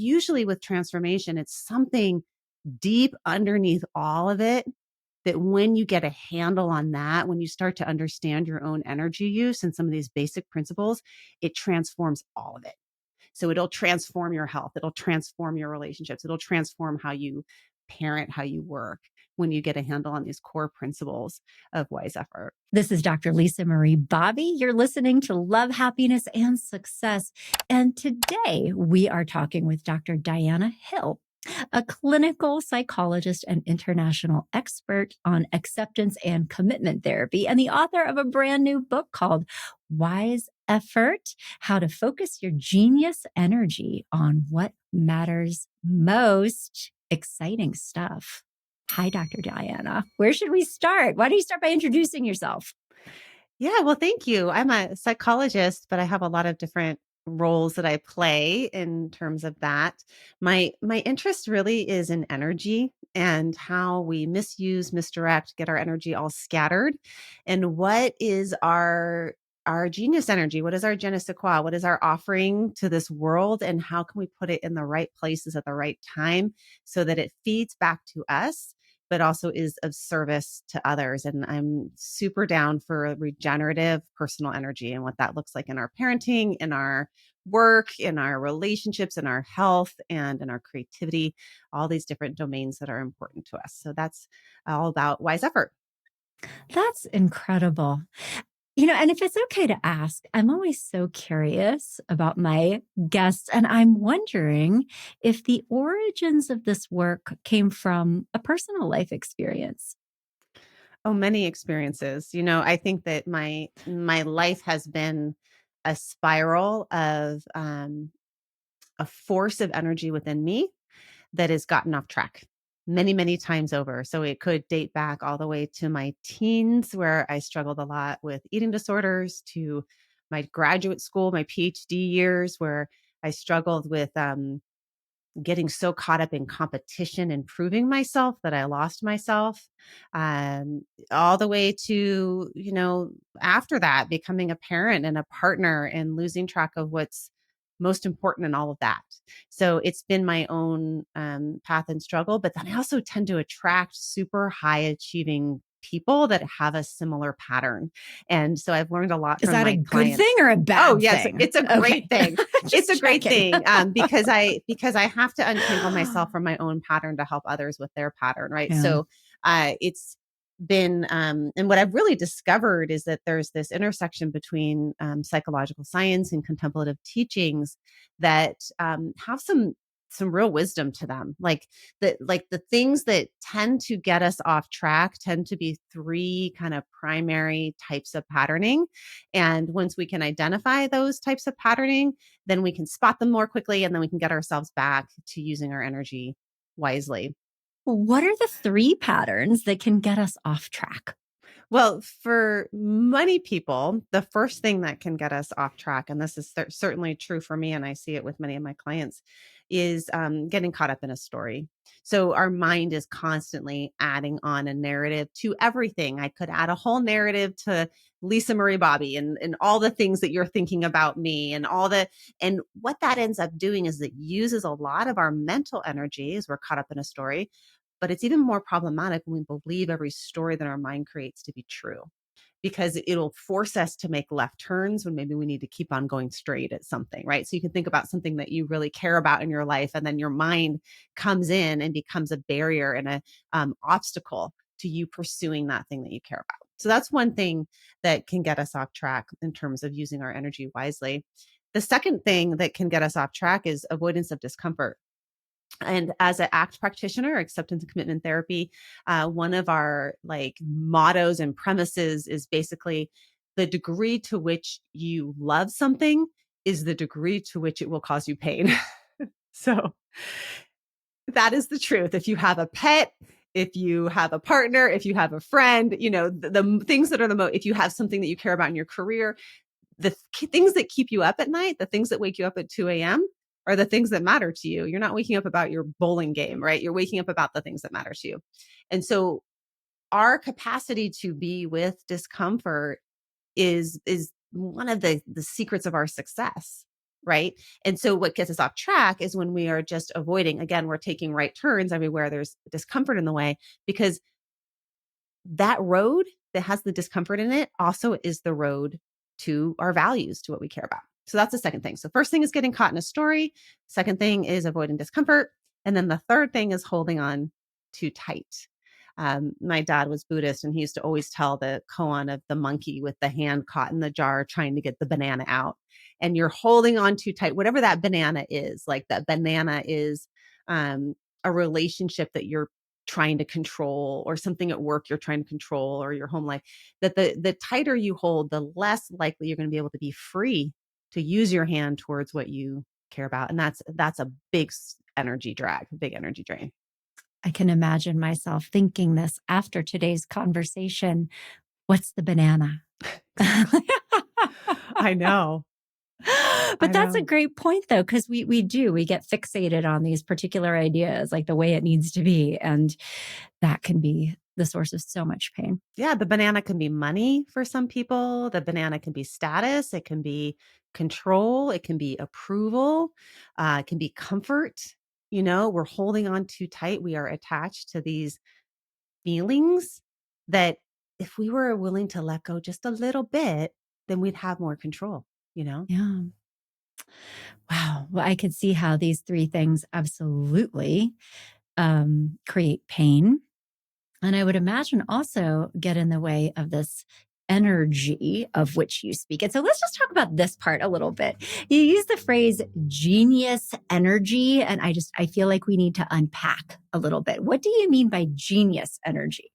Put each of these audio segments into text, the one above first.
usually with transformation, it's something deep underneath all of it that when you get a handle on that, when you start to understand your own energy use and some of these basic principles, it transforms all of it. So it'll transform your health. It'll transform your relationships. It'll transform how you parent, how you work when you get a handle on these core principles of wise effort. This is Dr. Lisa Marie Bobby. You're listening to Love, Happiness, and Success. And today we are talking with Dr. Diana Hill, a clinical psychologist and international expert on acceptance and commitment therapy, and the author of a brand new book called Wise Effort: How to Focus Your Genius Energy on What Matters Most. Exciting stuff. Hi, Dr. Diana. Where should we start? Why don't you start by introducing yourself? Yeah, well, thank you. I'm a psychologist, but I have a lot of different roles that I play in terms of that. My interest really is in energy and how we misuse, misdirect, get our energy all scattered. And what is our genius energy? What is our je ne sais quoi? What is our offering to this world? And how can we put it in the right places at the right time so that it feeds back to us, but also is of service to others? And I'm super down for a regenerative personal energy and what that looks like in our parenting, in our work, in our relationships, in our health, and in our creativity, all these different domains that are important to us. So that's all about wise effort. That's incredible. And if it's okay to ask, I'm always so curious about my guests, and I'm wondering if the origins of this work came from a personal life experience. Oh, many experiences. I think that my life has been a spiral of a force of energy within me that has gotten off track many, many times over. So it could date back all the way to my teens, where I struggled a lot with eating disorders, to my graduate school, my PhD years, where I struggled with getting so caught up in competition and proving myself that I lost myself, all the way to, after that, becoming a parent and a partner and losing track of what's most important in all of that. So it's been my own path and struggle. But then I also tend to attract super high achieving people that have a similar pattern. And so I've learned a lot Is from that a my good clients. thing or a bad Oh, yes, thing? it's a Okay. great thing. It's Just a great checking. thing, because I have to untangle myself from my own pattern to help others with their pattern, right? Yeah. So it's been, and what I've really discovered is that there's this intersection between psychological science and contemplative teachings that have some real wisdom to them. Like the things that tend to get us off track tend to be three kind of primary types of patterning. And once we can identify those types of patterning, then we can spot them more quickly, and then we can get ourselves back to using our energy wisely. What are the three patterns that can get us off track? Well, for many people, the first thing that can get us off track, and this is certainly true for me, and I see it with many of my clients, is getting caught up in a story. So our mind is constantly adding on a narrative to everything. I could add a whole narrative to Lisa Marie Bobby and all the things that you're thinking about me and what that ends up doing is it uses a lot of our mental energy as we're caught up in a story. But it's even more problematic when we believe every story that our mind creates to be true, because it'll force us to make left turns when maybe we need to keep on going straight at something, right? So you can think about something that you really care about in your life, and then your mind comes in and becomes a barrier and a obstacle to you pursuing that thing that you care about. So that's one thing that can get us off track in terms of using our energy wisely. The second thing that can get us off track is avoidance of discomfort. And as an ACT practitioner, acceptance and commitment therapy, one of our mottos and premises is basically the degree to which you love something is the degree to which it will cause you pain. So that is the truth. If you have a pet, if you have a partner, if you have a friend, the things that are the most, if you have something that you care about in your career, things that keep you up at night, the things that wake you up at 2 a.m. are the things that matter to you. You're not waking up about your bowling game, right? You're waking up about the things that matter to you. And so our capacity to be with discomfort is one of the secrets of our success. right? And so what gets us off track is when we are just avoiding, again, we're taking right turns everywhere there's discomfort in the way, because that road that has the discomfort in it also is the road to our values, to what we care about. So that's the second thing. So first thing is getting caught in a story. Second thing is avoiding discomfort. And then the third thing is holding on too tight. My dad was Buddhist, and he used to always tell the koan of the monkey with the hand caught in the jar trying to get the banana out. And you're holding on too tight, whatever that banana is. Like that banana is a relationship that you're trying to control, or something at work you're trying to control, or your home life, that the tighter you hold, the less likely you're going to be able to be free to use your hand towards what you care about. And that's a big energy drag, big energy drain. I can imagine myself thinking this after today's conversation. What's the banana? Exactly. I know. But I that's a know. great point, though, because we get fixated on these particular ideas, like the way it needs to be. And that can be the source of so much pain. Yeah, the banana can be money for some people. The banana can be status. It can be control. It can be approval. It can be comfort. We're holding on too tight. We are attached to these feelings that if we were willing to let go just a little bit, then we'd have more control, you know? Yeah. Wow. Well, I could see how these three things absolutely create pain. And I would imagine also get in the way of this energy of which you speak. And so let's just talk about this part a little bit. You use the phrase genius energy, and I feel like we need to unpack a little bit. What do you mean by genius energy?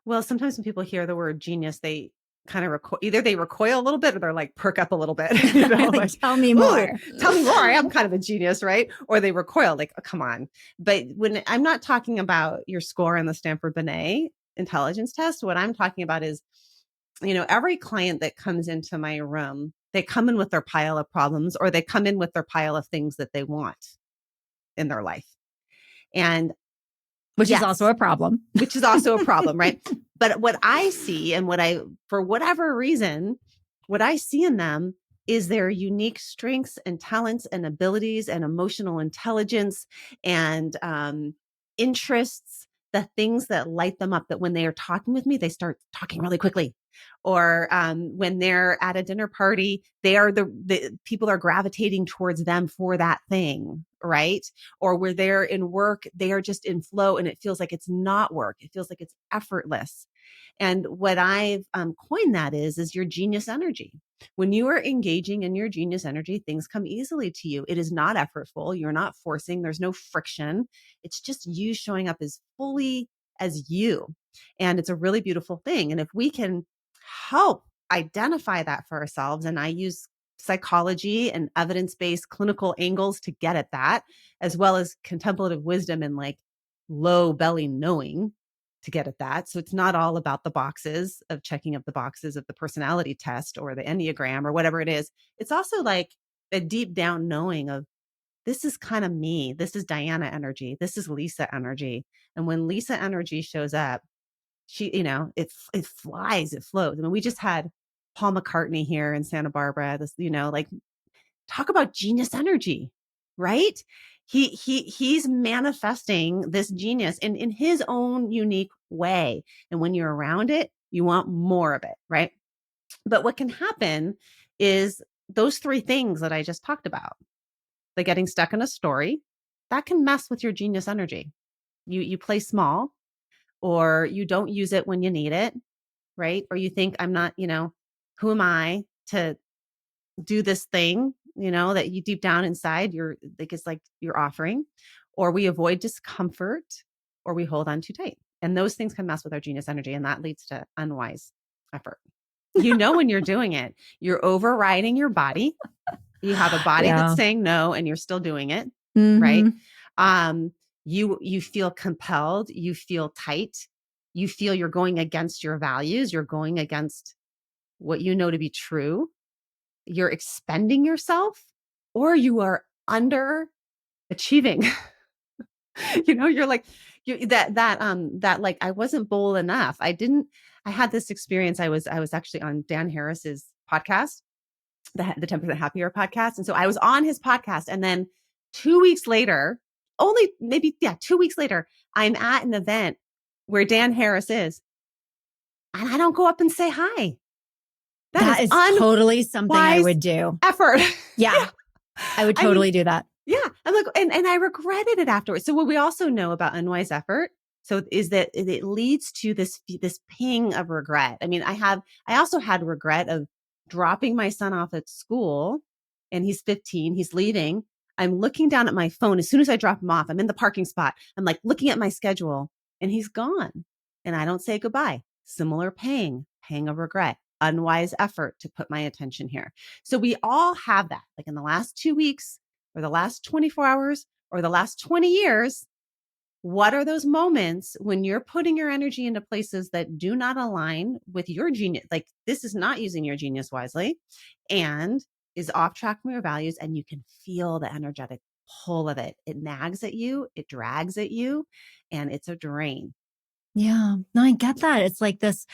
Well, sometimes when people hear the word genius, they kind of either they recoil a little bit, or they're like perk up a little bit, Like, like, tell me ooh, more. tell me more. I am kind of a genius, right? Or they recoil, like, oh, come on. But when I'm not talking about your score on the Stanford Binet intelligence test, what I'm talking about is, every client that comes into my room, they come in with their pile of problems, or they come in with their pile of things that they want in their life. And Which is also yes, a problem. which is also a problem, right? But what I see, and for whatever reason, what I see in them is their unique strengths and talents and abilities and emotional intelligence and interests, the things that light them up, that when they are talking with me, they start talking really quickly. Or when they're at a dinner party, they are the people are gravitating towards them for that thing, right? Or where they're in work, they are just in flow, and it feels like it's not work. It feels like it's effortless. And what I've coined that is your genius energy. When you are engaging in your genius energy, things come easily to you. It is not effortful. You're not forcing. There's no friction. It's just you showing up as fully as you. And it's a really beautiful thing. And if we can help identify that for ourselves, and I use psychology and evidence-based clinical angles to get at that, as well as contemplative wisdom and like low belly knowing to get at that. So it's not all about the boxes of checking up the boxes of the personality test or the Enneagram or whatever it is. It's also like a deep down knowing of, this is kind of me. This is Diana energy. This is Lisa energy. And when Lisa energy shows up, it flies, it flows. I mean, we just had Paul McCartney here in Santa Barbara. This, like, talk about genius energy, right? He's manifesting this genius in his own unique way. And when you're around it, you want more of it, right? But what can happen is those three things that I just talked about, the getting stuck in a story, that can mess with your genius energy. You play small, or you don't use it when you need it, right? Or you think, I'm not, who am I to do this thing, that you deep down inside you're like, it's like you're offering. Or we avoid discomfort, or we hold on too tight. And those things can mess with our genius energy, and that leads to unwise effort. When you're doing it, you're overriding your body. You have a body that's Yeah. saying no, and you're still doing it, right? Mm-hmm. Um, you feel compelled, you feel tight, you feel you're going against your values, you're going against what you know to be true. You're expending yourself, or you are underachieving. You're like, that like, I wasn't bold enough. I had this experience. I was actually on Dan Harris's podcast, the 10% Happier podcast. And so I was on his podcast. And then 2 weeks later, only maybe, 2 weeks later, I'm at an event where Dan Harris is. And I don't go up and say hi. That That is is totally something I unwise would do. effort. Yeah, I would I mean, totally do that. yeah. I'm like, and I regretted it afterwards. So what we also know about unwise effort, so is that it leads to this ping of regret. I mean, I also had regret of dropping my son off at school, and he's 15, he's leaving. I'm looking down at my phone. As soon as I drop him off, I'm in the parking spot. I'm like looking at my schedule and he's gone. And I don't say goodbye. Similar pang of regret, unwise effort to put my attention here. So we all have that, like in the last 2 weeks or the last 24 hours or the last 20 years. What are those moments when you're putting your energy into places that do not align with your genius? Like this is not using your genius wisely and is off track from your values. And you can feel the energetic pull of it. It nags at you, it drags at you, and it's a drain. Yeah, no, I get that. It's like this,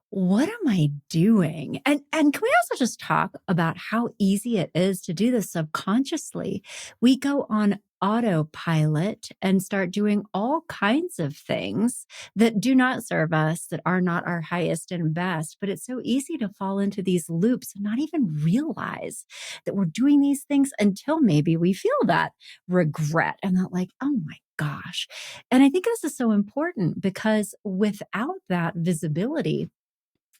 what am I doing? And can we also just talk about how easy it is to do this subconsciously? We go on autopilot and start doing all kinds of things that do not serve us, that are not our highest and best. But it's so easy to fall into these loops and not even realize that we're doing these things until maybe we feel that regret and that, like, oh my gosh. And I think this is so important because without that visibility,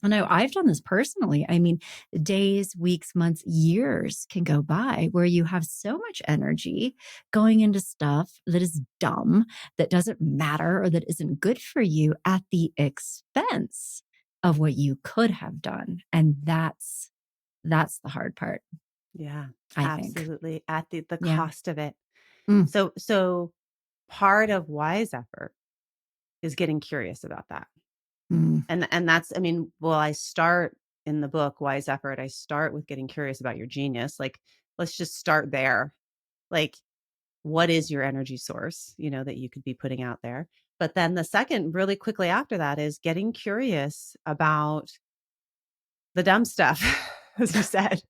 I know I've done this personally. I mean, days, weeks, months, years can go by where you have so much energy going into stuff that is dumb, that doesn't matter, or that isn't good for you at the expense of what you could have done. And that's the hard part, Yeah, I think. absolutely. At the Yeah. cost of it. Mm, So part of wise effort is getting curious about that. mm. And that's, I mean, well, I start in the book, Wise Effort, I start with getting curious about your genius. Like, let's just start there. Like, what is your energy source, that you could be putting out there? But then the second, really quickly after that, is getting curious about the dumb stuff, as you said,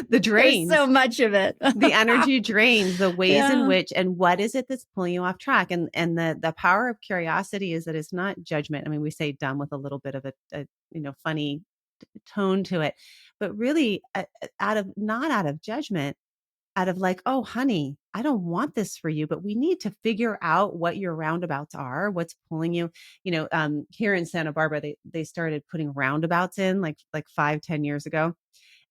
the There's so drains, much of it. the energy drains, the ways in Yeah. which, and what is it that's pulling you off track? And the power of curiosity is that it's not judgment. I mean, we say dumb with a little bit of a funny tone to it, but really not out of judgment, out of like, oh, honey, I don't want this for you, but we need to figure out what your roundabouts are, what's pulling you. Here in Santa Barbara, they started putting roundabouts in like 5-10 years ago.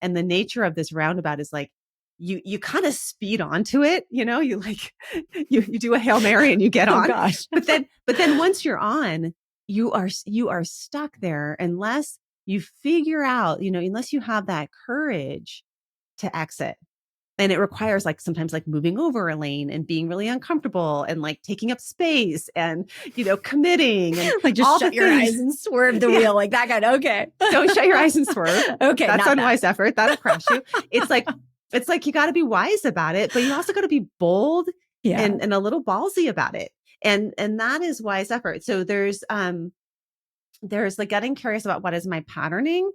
And the nature of this roundabout is like, you kind of speed onto it, you like, you do a Hail Mary and you get Oh on. gosh. But then once you're on, you are stuck there unless you figure out, unless you have that courage to exit. And it requires like sometimes like moving over a lane and being really uncomfortable and like taking up space and, committing and Like just all the shut your eyes things. and swerve the Yeah. wheel like that guy. Okay. Don't shut your eyes and swerve. Okay. That's Not unwise that. effort. That'll crash you. It's like you got to be wise about it, but you also got to be bold Yeah. and a little ballsy about it. And that is wise effort. So there's like getting curious about what is my patterning,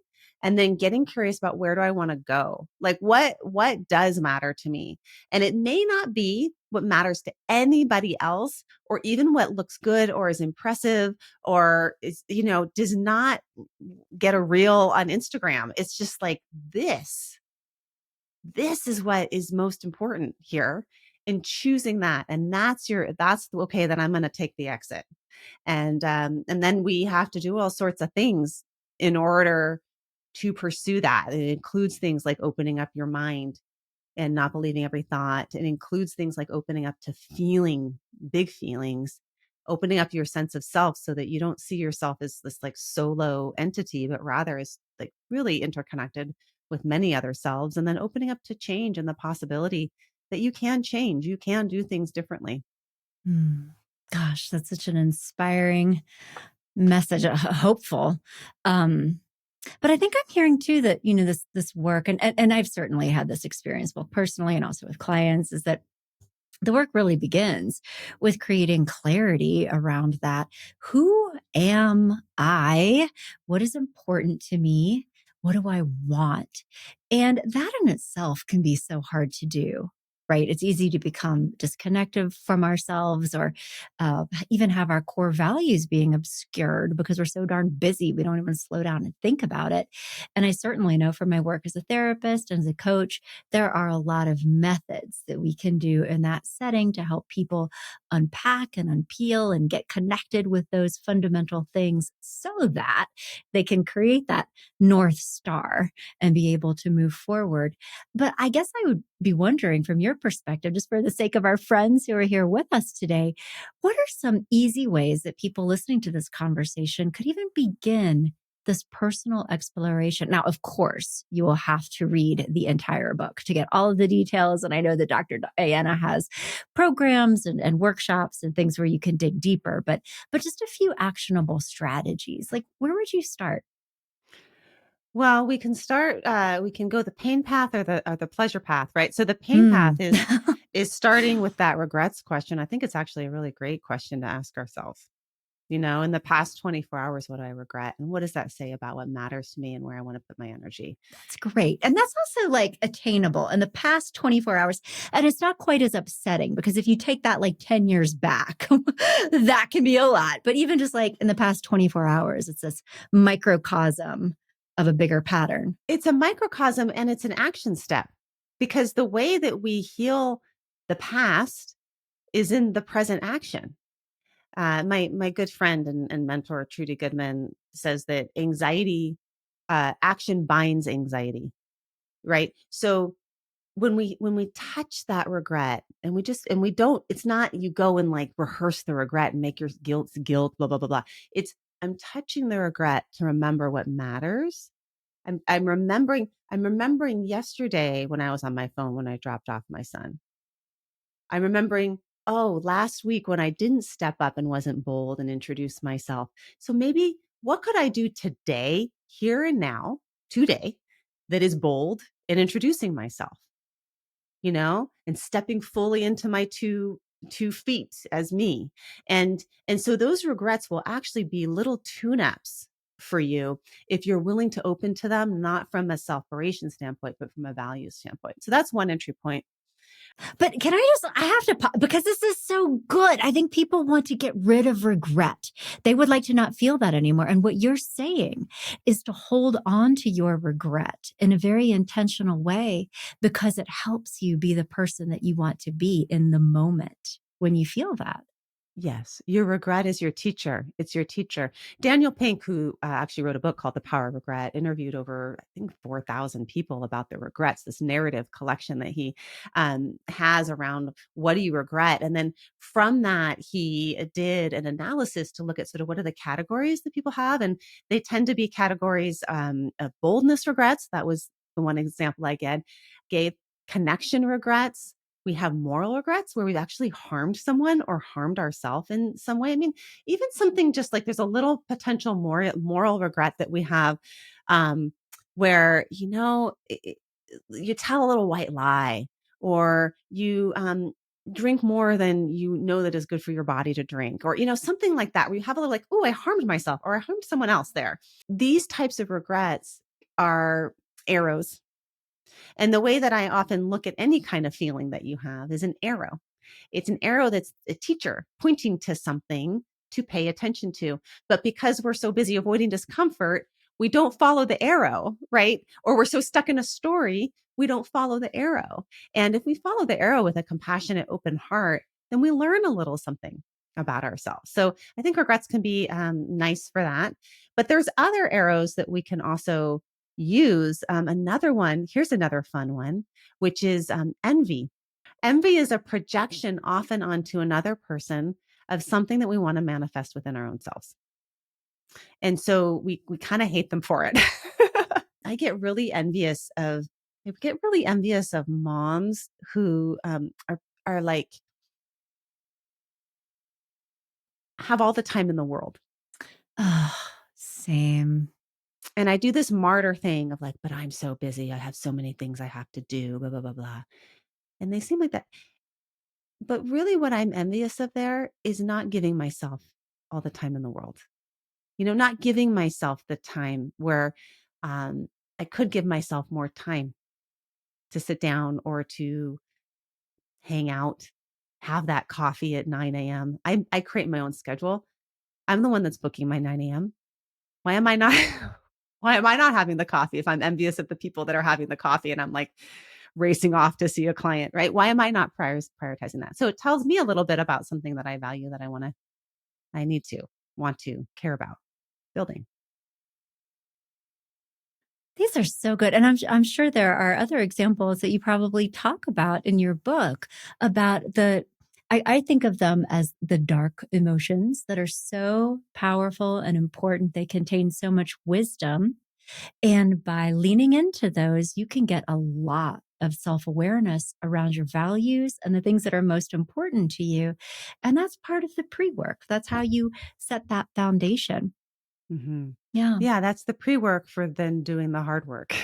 and then getting curious about where do I want to go? Like what does matter to me? And it may not be what matters to anybody else, or even what looks good or is impressive or is, does not get a reel on Instagram. It's just like this is what is most important here in choosing that. And that's okay, then I'm going to take the exit. And then we have to do all sorts of things in order to pursue that. It includes things like opening up your mind and not believing every thought. It includes things like opening up to feeling big feelings, opening up your sense of self so that you don't see yourself as this like solo entity, but rather as like really interconnected with many other selves. And then opening up to change and the possibility that you can change, you can do things differently. Hmm. Gosh, that's such an inspiring message, hopeful. Um, but I think I'm hearing too that, this work, and I've certainly had this experience both personally and also with clients, is that the work really begins with creating clarity around that. Who am I? What is important to me? What do I want? And that in itself can be so hard to do, right? It's easy to become disconnected from ourselves or even have our core values being obscured because we're so darn busy. We don't even slow down and think about it. And I certainly know from my work as a therapist and as a coach, there are a lot of methods that we can do in that setting to help people unpack and unpeel and get connected with those fundamental things so that they can create that North Star and be able to move forward. But I guess I would be wondering from your perspective, just for the sake of our friends who are here with us today, what are some easy ways that people listening to this conversation could even begin this personal exploration? Now, of course, you will have to read the entire book to get all of the details. And I know that Dr. Diana has programs and workshops and things where you can dig deeper, but just a few actionable strategies. Like, where would you start? Well, we can start, we can go the pain path or the pleasure path, right? So the pain path Mm. is starting with that regrets question. I think it's actually a really great question to ask ourselves. In the past 24 hours, what do I regret? And what does that say about what matters to me and where I want to put my energy? That's great. And that's also like attainable in the past 24 hours. And it's not quite as upsetting because if you take that like 10 years back, that can be a lot. But even just like in the past 24 hours, it's this microcosm of a bigger pattern. It's a microcosm and it's an action step because the way that we heal the past is in the present action. My good friend and mentor Trudy Goodman says that action binds anxiety, right? So when we touch that regret and we don't, it's not you go and like rehearse the regret and make your guilt, blah, blah, blah, blah. It's I'm touching the regret to remember what matters. I'm remembering yesterday when I was on my phone when I dropped off my son. I'm remembering, oh, last week when I didn't step up and wasn't bold and introduce myself. So maybe what could I do today, here and now, today, that is bold in introducing myself, and stepping fully into my two feet as me. And so those regrets will actually be little tune-ups for you if you're willing to open to them, not from a self-operation standpoint, but from a value standpoint. So that's one entry point. But can I just, I have to, because this is so good. I think people want to get rid of regret. They would like to not feel that anymore. And what you're saying is to hold on to your regret in a very intentional way because it helps you be the person that you want to be in the moment when you feel that. Yes, your regret is your teacher. It's your teacher. Daniel Pink, who actually wrote a book called The Power of Regret, interviewed over, I think, 4,000 people about their regrets, this narrative collection that he has around what do you regret? And then from that, he did an analysis to look at sort of what are the categories that people have. And they tend to be categories of boldness regrets. That was the one example I gave connection regrets. We have moral regrets where we've actually harmed someone or harmed ourselves in some way. I mean, even something just like there's a little potential moral regret that we have um, where, you tell a little white lie or you drink more than you know that is good for your body to drink or, something like that where you have a little like, oh, I harmed myself or I harmed someone else there. These types of regrets are arrows, and the way that I often look at any kind of feeling that you have is an arrow. It's an arrow that's a teacher pointing to something to pay attention to. But because we're so busy avoiding discomfort, we don't follow the arrow, right? Or we're so stuck in a story, we don't follow the arrow. And if we follow the arrow with a compassionate, open heart, then we learn a little something about ourselves. So I think regrets can be nice for that. But there's other arrows that we can also use. Another one, here's another fun one, which is envy. Envy is a projection often onto another person of something that we want to manifest within our own selves. And so we kind of hate them for it. I get really envious of I get really envious of moms who are like have all the time in the world. Oh, same. And I do this martyr thing of like, but I'm so busy. I have so many things I have to do, blah, blah, blah, blah. And they seem like that. But really, what I'm envious of there is not giving myself all the time in the world. Not giving myself the time where I could give myself more time to sit down or to hang out, have that coffee at 9 a.m. I create my own schedule. I'm the one that's booking my 9 a.m. Why am I not why am I not having the coffee if I'm envious of the people that are having the coffee and I'm like racing off to see a client, right? Why am I not prioritizing that? So it tells me a little bit about something that I value that I need to, want to, care about building. These are so good. And I'm sure there are other examples that you probably talk about in your book about I think of them as the dark emotions that are so powerful and important. They contain so much wisdom. And by leaning into those, you can get a lot of self awareness around your values and the things that are most important to you. And that's part of the pre work. That's how you set that foundation. Mm-hmm. Yeah. Yeah, that's the pre-work for then doing the hard work,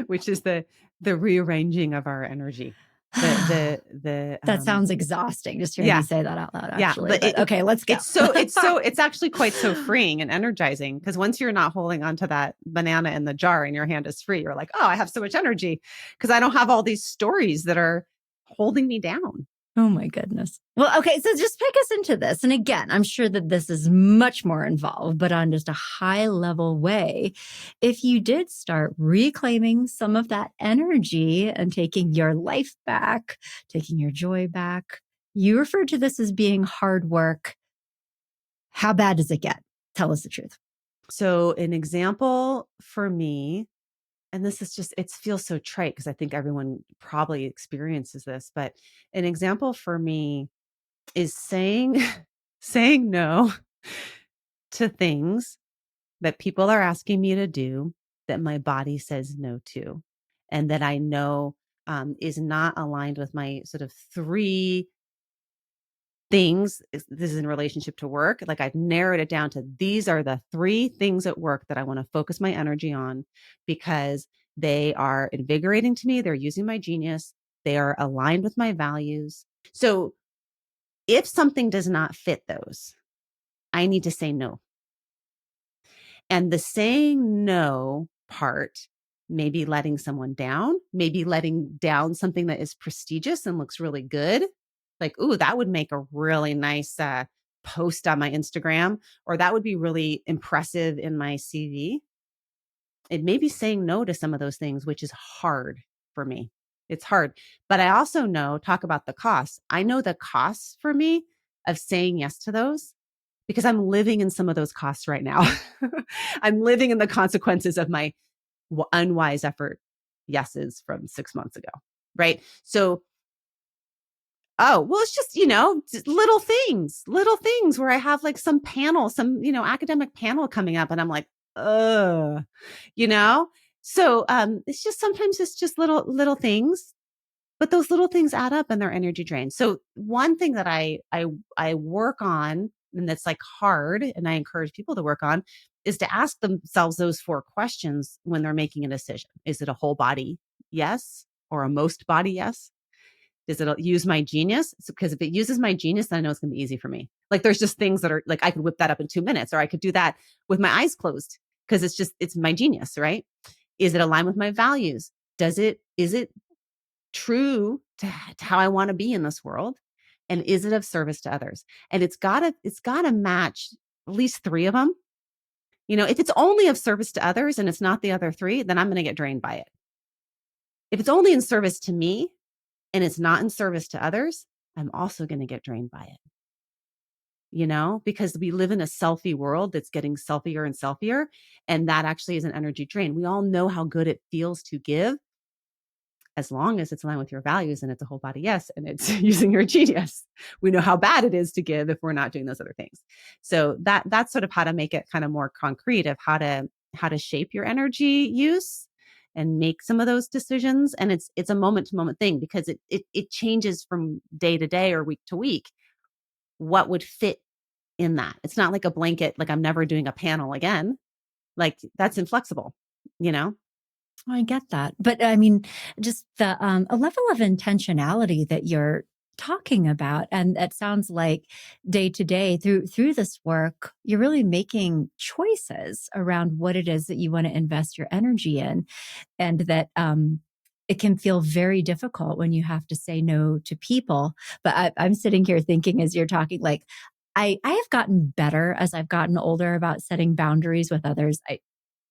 which is the rearranging of our energy. The That sounds exhausting just hearing you yeah, say that out loud, yeah, actually. but But okay, let's go. it's actually quite so freeing and energizing because once you're not holding onto that banana in the jar and your hand is free, you're like, oh, I have so much energy because I don't have all these stories that are holding me down. Oh my goodness. Well, okay, so just pick us into this. And again, I'm sure that this is much more involved, but on just a high level way. If you did start reclaiming some of that energy and taking your life back, taking your joy back, you referred to this as being hard work. How bad does it get? Tell us the truth. So an example for me, and this is just it feels so trite because I think everyone probably experiences this, but an example for me is saying saying no to things that people are asking me to do that my body says no to and that I know is not aligned with my sort of three things. This is in relationship to work. Like I've narrowed it down to these are the three things at work that I want to focus my energy on because they are invigorating to me. They're using my genius. They are aligned with my values. So if something does not fit those, I need to say no. And the saying no part, maybe letting someone down, maybe letting down something that is prestigious and looks really good. Like, ooh, that would make a really nice post on my Instagram, or that would be really impressive in my CV. It may be saying no to some of those things, which is hard for me. It's hard. But I also know, talk about the costs. I know the costs for me of saying yes to those because I'm living in some of those costs right now. I'm living in the consequences of my unwise effort yeses from 6 months ago. Right. So, oh, well, it's just, little things where I have like some panel, some, academic panel coming up and I'm like, you know? So it's just sometimes it's just little things, but those little things add up and they're energy drains. So one thing that I work on and that's like hard and I encourage people to work on is to ask themselves those four questions when they're making a decision. Is it a whole body yes or a most body yes? Does it use my genius? Because if it uses my genius, then I know it's going to be easy for me. Like there's just things that are like I could whip that up in 2 minutes, or I could do that with my eyes closed because it's my genius, right? Is it aligned with my values? Is it true to how I want to be in this world? And is it of service to others? And it's gotta match at least three of them. If it's only of service to others and it's not the other three, then I'm going to get drained by it. If it's only in service to me and it's not in service to others, I'm also going to get drained by it. Because we live in a selfie world that's getting selfier and selfier. And that actually is an energy drain. We all know how good it feels to give as long as it's aligned with your values and it's a whole body yes and it's using your genius. We know how bad it is to give if we're not doing those other things. So that's sort of how to make it kind of more concrete of how to shape your energy use and make some of those decisions. And it's a moment to moment thing because it changes from day to day or week to week what would fit in that. It's not like a blanket, like I'm never doing a panel again. Like that's inflexible, you know? I get that. But I mean, just a level of intentionality that you're talking about. And it sounds like day to day through this work, you're really making choices around what it is that you want to invest your energy in, and that it can feel very difficult when you have to say no to people. But I'm sitting here thinking as you're talking, like, I have gotten better as I've gotten older about setting boundaries with others.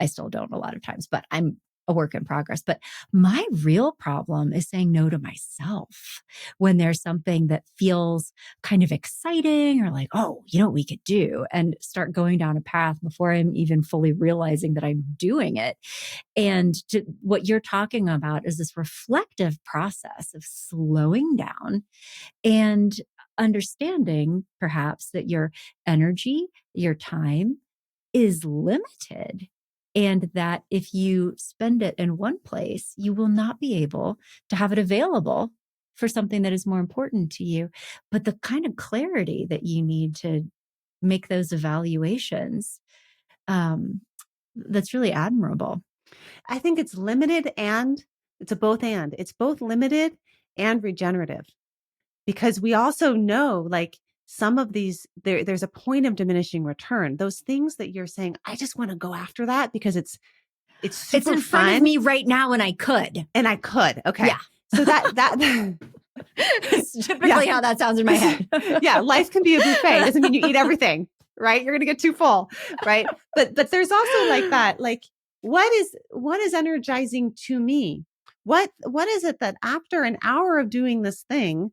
I still don't a lot of times, but I'm a work in progress. But my real problem is saying no to myself when there's something that feels kind of exciting, or like, oh, you know what we could do, and start going down a path before I'm even fully realizing that I'm doing it. And what you're talking about is this reflective process of slowing down and understanding perhaps that your energy, your time is limited. And that if you spend it in one place, you will not be able to have it available for something that is more important to you. But the kind of clarity that you need to make those evaluations, um, that's really admirable. I think it's limited and it's a both and. It's both limited and regenerative because we also know like some of these there's a point of diminishing return. Those things that you're saying, I just want to go after that because it's It's super in front of fun me right now and I could. and I could. Yeah. Okay. So that It's yeah. typically how that sounds in my head. Yeah, life can be a buffet. It doesn't mean you eat everything, right? You're going to get too full, right? But there's also like that like what is energizing to me? What is it that after an hour of doing this thing,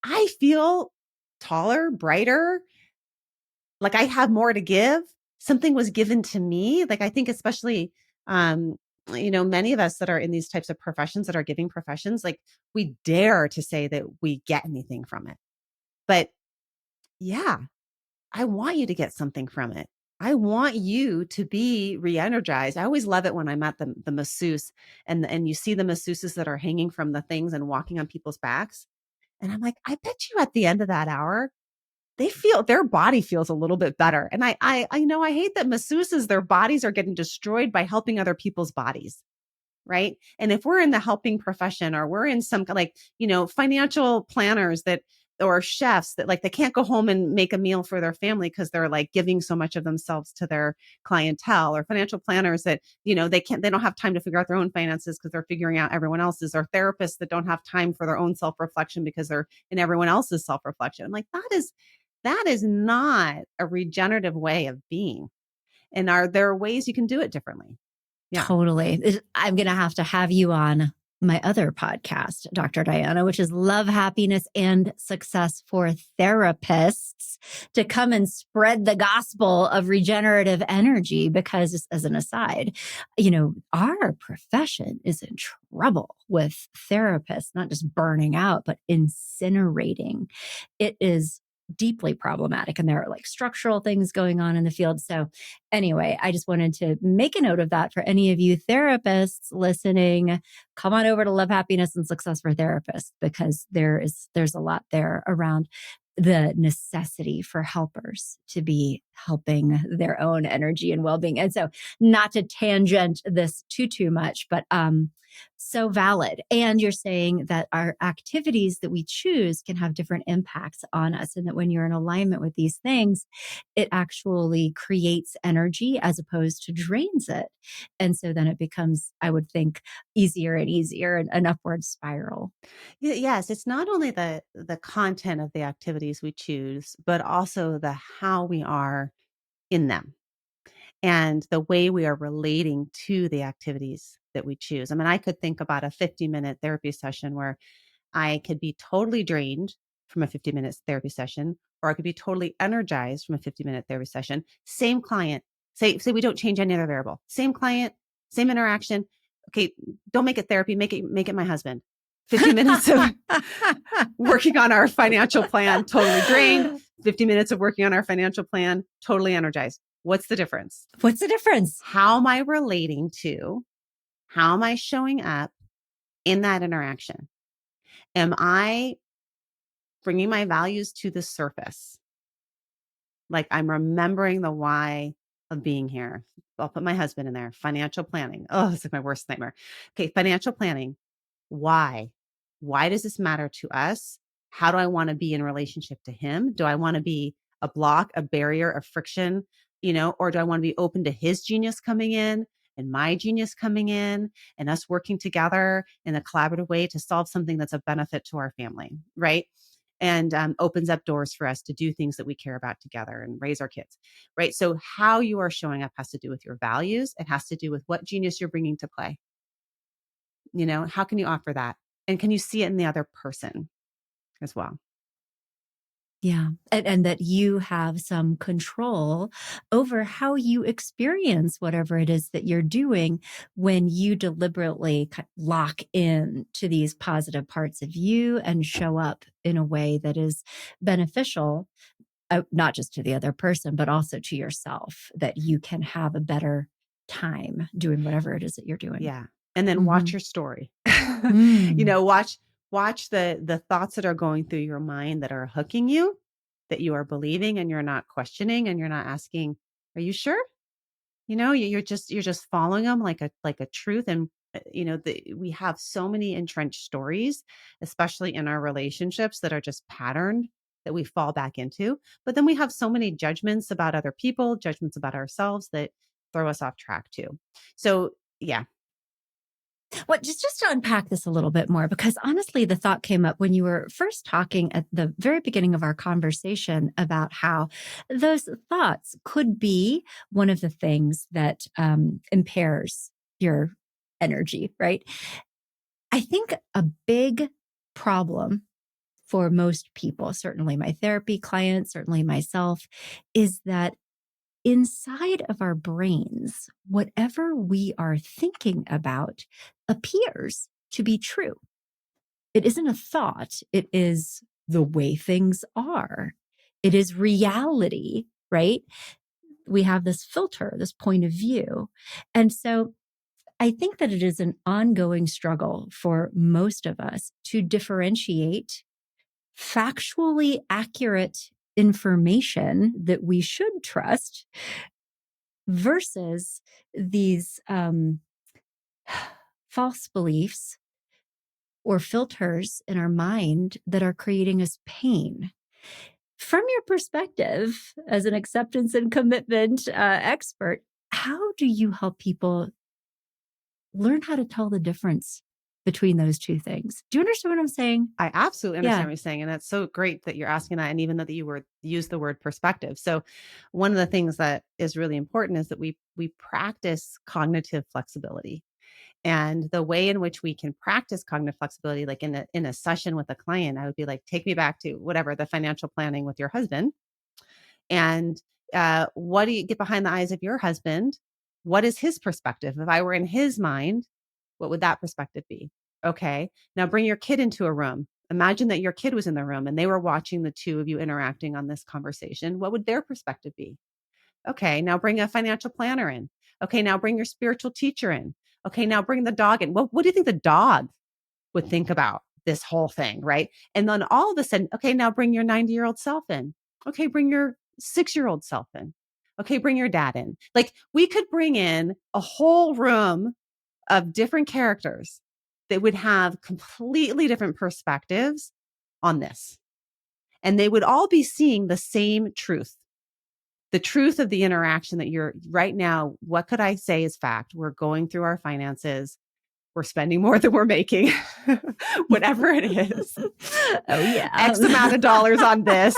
I feel taller, brighter, like I have more to give? Something was given to me. Like I think especially um many of us that are in these types of professions that are giving professions, like we dare to say that we get anything from it. But yeah, I want you to get something from it. I want you to be re-energized. I always love it when I'm at the masseuse and you see the masseuses that are hanging from the things and walking on people's backs. And I'm like, I bet you at the end of that hour, they feel their body feels a little bit better. And I hate that masseuses, their bodies are getting destroyed by helping other people's bodies. Right. And if we're in the helping profession or we're in some like, financial planners that or chefs that like they can't go home and make a meal for their family because they're like giving so much of themselves to their clientele, or financial planners that, they don't have time to figure out their own finances because they're figuring out everyone else's, or therapists that don't have time for their own self-reflection because they're in everyone else's self-reflection. I'm like, that is not a regenerative way of being. And are there ways you can do it differently? Yeah. Totally. I'm going to have you on my other podcast, Dr. Diana, which is Love, Happiness, and Success for Therapists, to come and spread the gospel of regenerative energy. Because, as an aside, our profession is in trouble with therapists, not just burning out, but incinerating. It is deeply problematic. And there are like structural things going on in the field. So anyway, I just wanted to make a note of that for any of you therapists listening. Come on over to Love, Happiness, and Success for Therapists, because there's a lot there around the necessity for helpers to be helping their own energy and well-being. And so, not to tangent this too much, but so valid. And you're saying that our activities that we choose can have different impacts on us, and that when you're in alignment with these things, it actually creates energy as opposed to drains it. And so then it becomes, I would think, easier and easier, and an upward spiral. Yes, it's not only the content of the activities we choose, but also the how we are in them and the way we are relating to the activities that we choose. I mean, I could think about a 50-minute therapy session where I could be totally drained from a 50-minute therapy session, or I could be totally energized from a 50-minute therapy session. Same client. Say we don't change any other variable. Same client, same interaction. Okay, don't make it therapy, make it my husband. 50 minutes of working on our financial plan, totally drained. 50 minutes of working on our financial plan, totally energized. What's the difference? What's the difference? How am I relating to, how am I showing up in that interaction? Am I bringing my values to the surface? Like I'm remembering the why of being here. I'll put my husband in there. Financial planning. Oh, it's like my worst nightmare. Okay, financial planning. Why? Why does this matter to us? How do I want to be in relationship to him? Do I want to be a block, a barrier, a friction, or do I want to be open to his genius coming in and my genius coming in and us working together in a collaborative way to solve something that's a benefit to our family, right? And opens up doors for us to do things that we care about together and raise our kids, right? So how you are showing up has to do with your values. It has to do with what genius you're bringing to play. How can you offer that? And can you see it in the other person as well? Yeah. And that you have some control over how you experience whatever it is that you're doing when you deliberately lock in to these positive parts of you and show up in a way that is beneficial, not just to the other person, but also to yourself, that you can have a better time doing whatever it is that you're doing. Yeah. And then Mm-hmm. watch your story. Mm. Watch the thoughts that are going through your mind that are hooking you, that you are believing and you're not questioning and you're not asking, are you sure? You're just following them like a truth. And we have so many entrenched stories, especially in our relationships, that are just patterned that we fall back into. But then we have so many judgments about other people, judgments about ourselves that throw us off track too. So yeah. Well, just to unpack this a little bit more, because honestly, the thought came up when you were first talking at the very beginning of our conversation about how those thoughts could be one of the things that impairs your energy, right? I think a big problem for most people, certainly my therapy clients, certainly myself, is that inside of our brains, whatever we are thinking about appears to be true. It isn't a thought, it is the way things are. It is reality, right? We have this filter, this point of view. And so I think that it is an ongoing struggle for most of us to differentiate factually accurate information that we should trust versus these false beliefs or filters in our mind that are creating us pain. From your perspective as an acceptance and commitment expert, how do you help people learn how to tell the difference between those two things? Do you understand what I'm saying? I absolutely understand Yeah. what you're saying. And that's so great that you're asking that. And even that you use the word perspective. So one of the things that is really important is that we practice cognitive flexibility. And the way in which we can practice cognitive flexibility, like in a session with a client, I would be like, take me back to whatever, the financial planning with your husband. And what do you get behind the eyes of your husband? What is his perspective? If I were in his mind, what would that perspective be? Okay. Now bring your kid into a room. Imagine that your kid was in the room and they were watching the two of you interacting on this conversation. What would their perspective be? Okay. Now bring a financial planner in. Okay. Now bring your spiritual teacher in. Okay. Now bring the dog in. What do you think the dog would think about this whole thing? Right. And then all of a sudden, okay, now bring your 90-year-old self in. Okay. Bring your 6-year-old self in. Okay. Bring your dad in. Like we could bring in a whole room of different characters that would have completely different perspectives on this. And they would all be seeing the same truth, the truth of the interaction that you're right now. What could I say is fact? We're going through our finances. We're spending more than we're making, whatever it is. Oh, yeah. X amount of dollars on this.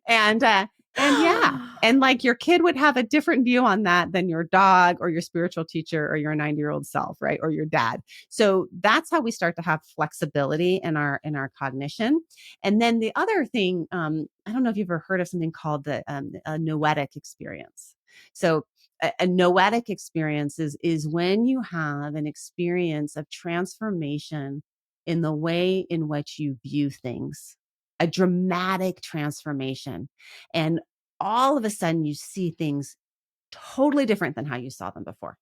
And yeah, and like your kid would have a different view on that than your dog or your spiritual teacher or your 90-year-old self, right? Or your dad. So that's how we start to have flexibility in our cognition. And then the other thing, I don't know if you've ever heard of something called a noetic experience. So a noetic experience is when you have an experience of transformation in the way in which you view things, a dramatic transformation. And all of a sudden, you see things totally different than how you saw them before.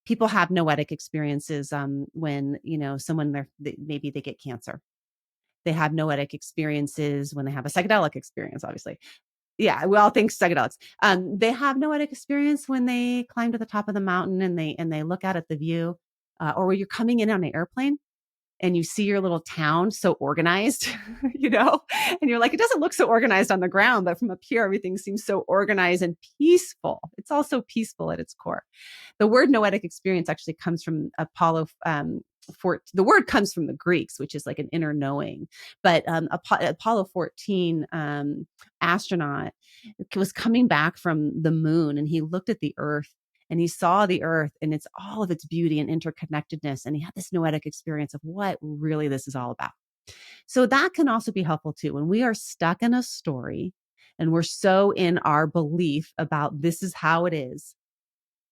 People have noetic experiences when, maybe they get cancer. They have noetic experiences when they have a psychedelic experience, obviously. Yeah, we all think psychedelics. They have noetic experience when they climb to the top of the mountain and they look out at the view, or when you're coming in on an airplane and you see your little town so organized, you know, and you're like, it doesn't look so organized on the ground, but from up here, everything seems so organized and peaceful. It's also peaceful at its core. The word noetic experience actually comes from the word comes from the Greeks, which is like an inner knowing. But Apollo 14 astronaut was coming back from the moon, and he looked at the Earth, and he saw the Earth and it's all of its beauty and interconnectedness. And he had this noetic experience of what really this is all about. So that can also be helpful too. When we are stuck in a story and we're so in our belief about this is how it is,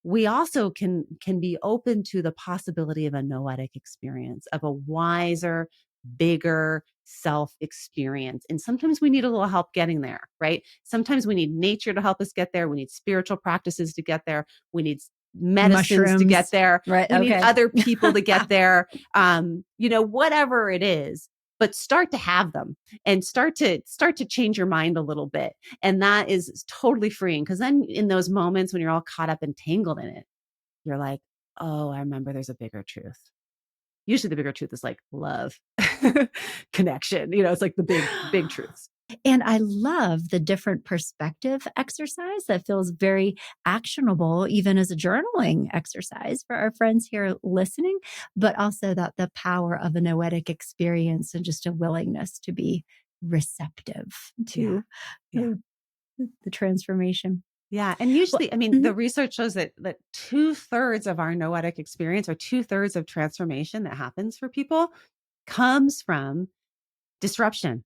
we also can be open to the possibility of a noetic experience, of a wiser, bigger self experience. And sometimes we need a little help getting there, right? Sometimes we need nature to help us get there. We need spiritual practices to get there. We need medicines to get Mushrooms. there. Right. We need Okay. other people to get there. Whatever it is, but start to have them and start to change your mind a little bit. And that is totally freeing, because then in those moments when you're all caught up and tangled in it, you're like, oh, I remember there's a bigger truth. Usually the bigger truth is like love, connection. It's like the big truths. And I love the different perspective exercise that feels very actionable, even as a journaling exercise for our friends here listening, but also that the power of a noetic experience and just a willingness to be receptive Yeah. to Yeah. the transformation. Yeah. And Well, usually, I mean, mhm. the research shows that 2/3 of our noetic experience, or 2/3 of transformation that happens for people, comes from disruption,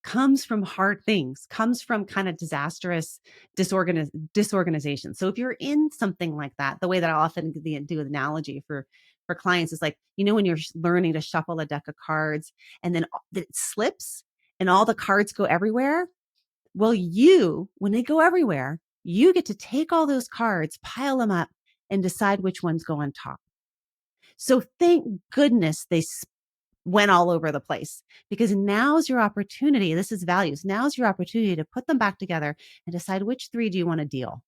comes from hard things, comes from kind of disastrous disorganization. So if you're in something like that, the way that I often do an analogy for clients is like, when you're learning to shuffle a deck of cards and then it slips and all the cards go everywhere. Well, when they go everywhere, you get to take all those cards, pile them up, and decide which ones go on top. So thank goodness they went all over the place, because now's your opportunity. This is values. Now's your opportunity to put them back together and decide which three do you want to deal.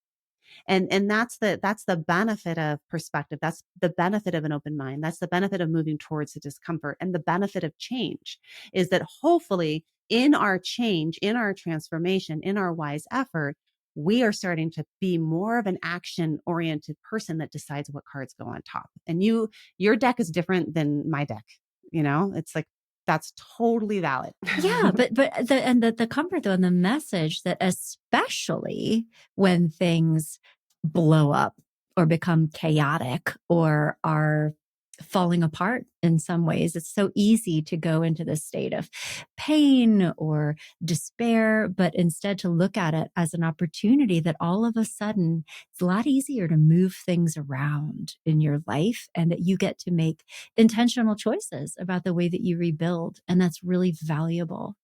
And that's the benefit of perspective. That's the benefit of an open mind. That's the benefit of moving towards the discomfort, and the benefit of change is that hopefully in our change, in our transformation, in our wise effort, we are starting to be more of an action oriented person that decides what cards go on top. And your deck is different than my deck. It's like, that's totally valid. Yeah, but the comfort though and the message that especially when things blow up or become chaotic or are falling apart in some ways, it's so easy to go into this state of pain or despair, but instead to look at it as an opportunity that all of a sudden it's a lot easier to move things around in your life and that you get to make intentional choices about the way that you rebuild. And that's really valuable.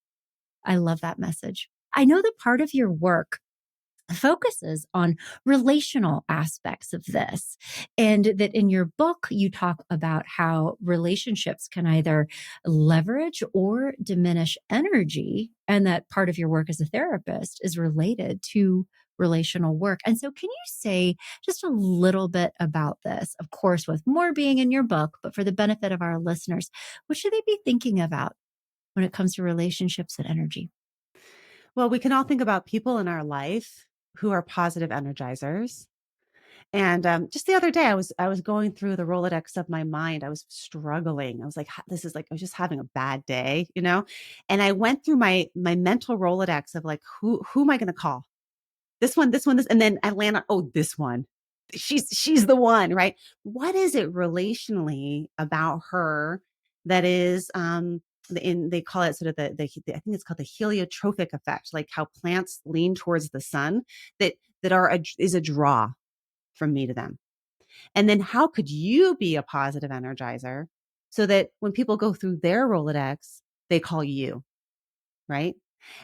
I love that message. I know that part of your work focuses on relational aspects of this, and that in your book, you talk about how relationships can either leverage or diminish energy, and that part of your work as a therapist is related to relational work. And so, can you say just a little bit about this? Of course, with more being in your book, but for the benefit of our listeners, what should they be thinking about when it comes to relationships and energy? Well, we can all think about people in our life who are positive energizers. And just the other day, I was going through the Rolodex of my mind. I was struggling. I was like, this is like, I was just having a bad day, And I went through my mental Rolodex of like, who am I going to call? This, and then I land on, oh, this one. She's the one, right? What is it relationally about her that is they call it sort of I think it's called the heliotropic effect, like how plants lean towards the sun, is a draw from me to them. And then how could you be a positive energizer so that when people go through their Rolodex, they call you, right?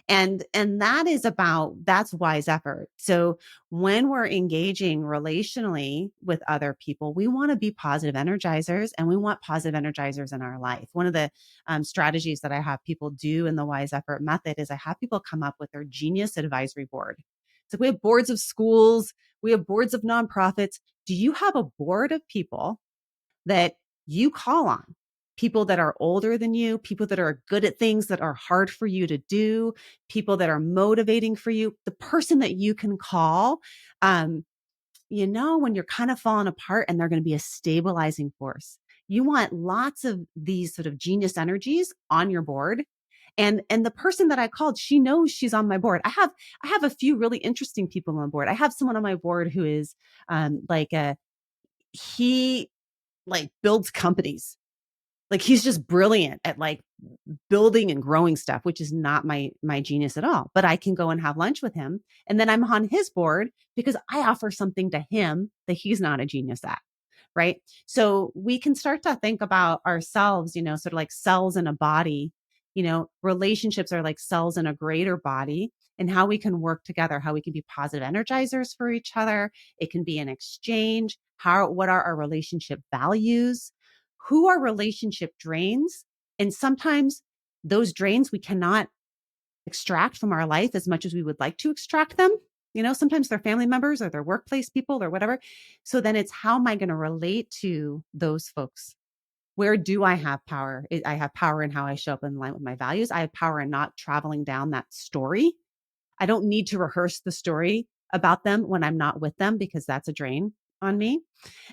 And that's wise effort. So when we're engaging relationally with other people, we want to be positive energizers, and we want positive energizers in our life. One of the strategies that I have people do in the wise effort method is I have people come up with their genius advisory board. So we have boards of schools, we have boards of nonprofits. Do you have a board of people that you call on? people that are older than you, people that are good at things that are hard for you to do, people that are motivating for you, the person that you can call, um, when you're kind of falling apart and they're going to be a stabilizing force. You want lots of these sort of genius energies on your board. And the person that I called, she knows she's on my board. I have a few really interesting people on board. I have someone on my board who is like a he like builds companies. Like he's just brilliant at like building and growing stuff, which is not my genius at all. But I can go and have lunch with him, and then I'm on his board because I offer something to him that he's not a genius at. Right. So we can start to think about ourselves, sort of like cells in a body. Relationships are like cells in a greater body, and how we can work together, how we can be positive energizers for each other. It can be an exchange. What are our relationship values? Who are relationship drains? And sometimes those drains we cannot extract from our life as much as we would like to extract them. Sometimes they're family members or their workplace people or whatever. So then it's, how am I going to relate to those folks? Where do I have power? I have power in how I show up in line with my values. I have power in not traveling down that story. I don't need to rehearse the story about them when I'm not with them, because that's a drain on me.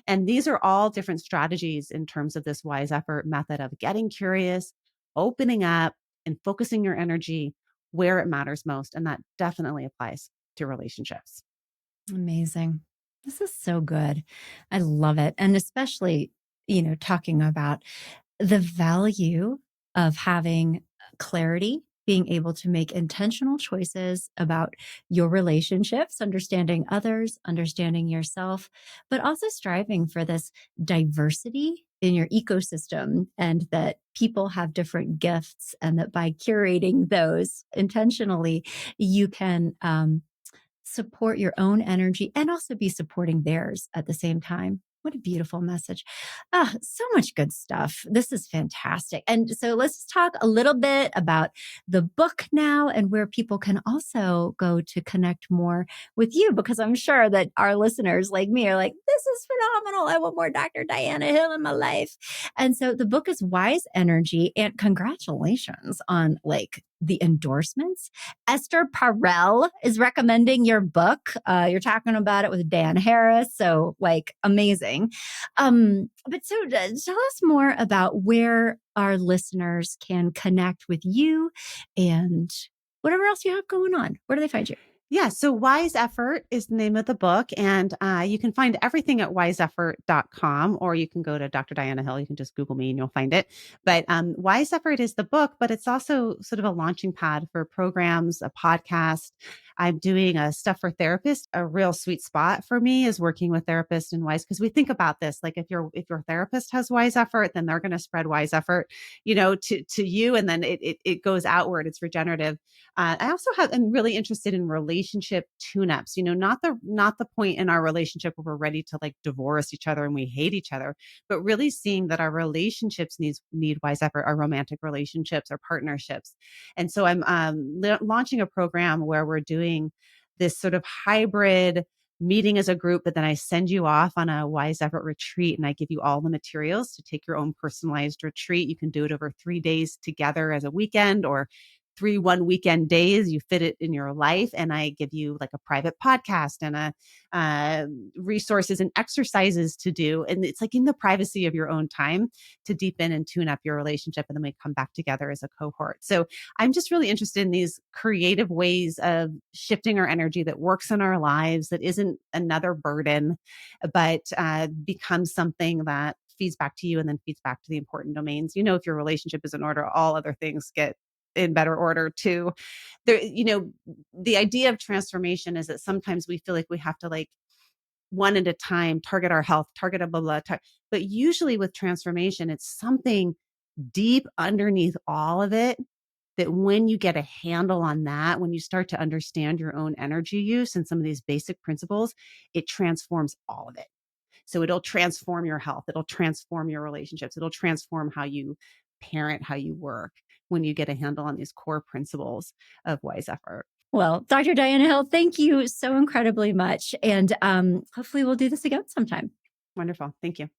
And these are all different strategies in terms of this wise effort method of getting curious, opening up, and focusing your energy where it matters most. And that definitely applies to relationships. Amazing. This is so good. I love it. And especially, talking about the value of having clarity, being able to make intentional choices about your relationships, understanding others, understanding yourself, but also striving for this diversity in your ecosystem, and that people have different gifts, and that by curating those intentionally, you can support your own energy and also be supporting theirs at the same time. What a beautiful message. Ah, so much good stuff. This is fantastic. And so let's talk a little bit about the book now, and where people can also go to connect more with you, because I'm sure that our listeners like me are like, this is phenomenal. I want more Dr. Diana Hill in my life. And so the book is Wise Energy, and congratulations on like the endorsements. Esther Perel is recommending your book. You're talking about it with Dan Harris. So, like, amazing. But so tell us more about where our listeners can connect with you and whatever else you have going on. Where do they find you? Yeah. So Wise Effort is the name of the book. And you can find everything at wiseeffort.com, or you can go to Dr. Diana Hill. You can just Google me and you'll find it. But Wise Effort is the book, but it's also sort of a launching pad for programs, a podcast. I'm doing a stuff for therapists. A real sweet spot for me is working with therapists and Wise, because we think about this, like if your therapist has Wise Effort, then they're going to spread Wise Effort, to you, and then it goes outward. It's regenerative. I also am really interested in relationship tune-ups, not the point in our relationship where we're ready to like divorce each other and we hate each other, but really seeing that our relationships need wise effort, our romantic relationships, our partnerships. And so I'm launching a program where we're doing this sort of hybrid meeting as a group, but then I send you off on a wise effort retreat, and I give you all the materials to take your own personalized retreat. You can do it over 3 days together as a weekend, or 3 one-weekend days. You fit it in your life, and I give you like a private podcast and resources and exercises to do, and it's like in the privacy of your own time to deepen and tune up your relationship, and then we come back together as a cohort. So I'm just really interested in these creative ways of shifting our energy that works in our lives, that isn't another burden, but becomes something that feeds back to you and then feeds back to the important domains. If your relationship is in order, all other things get in better order too. The idea of transformation is that sometimes we feel like we have to like one at a time target our health, target a blah blah, but usually with transformation, it's something deep underneath all of it, that when you get a handle on that, when you start to understand your own energy use and some of these basic principles, it transforms all of it. So it'll transform your health. It'll transform your relationships. It'll transform how you parent, how you work, when you get a handle on these core principles of wise effort. Well, Dr. Diana Hill, thank you so incredibly much. And hopefully we'll do this again sometime. Wonderful. Thank you.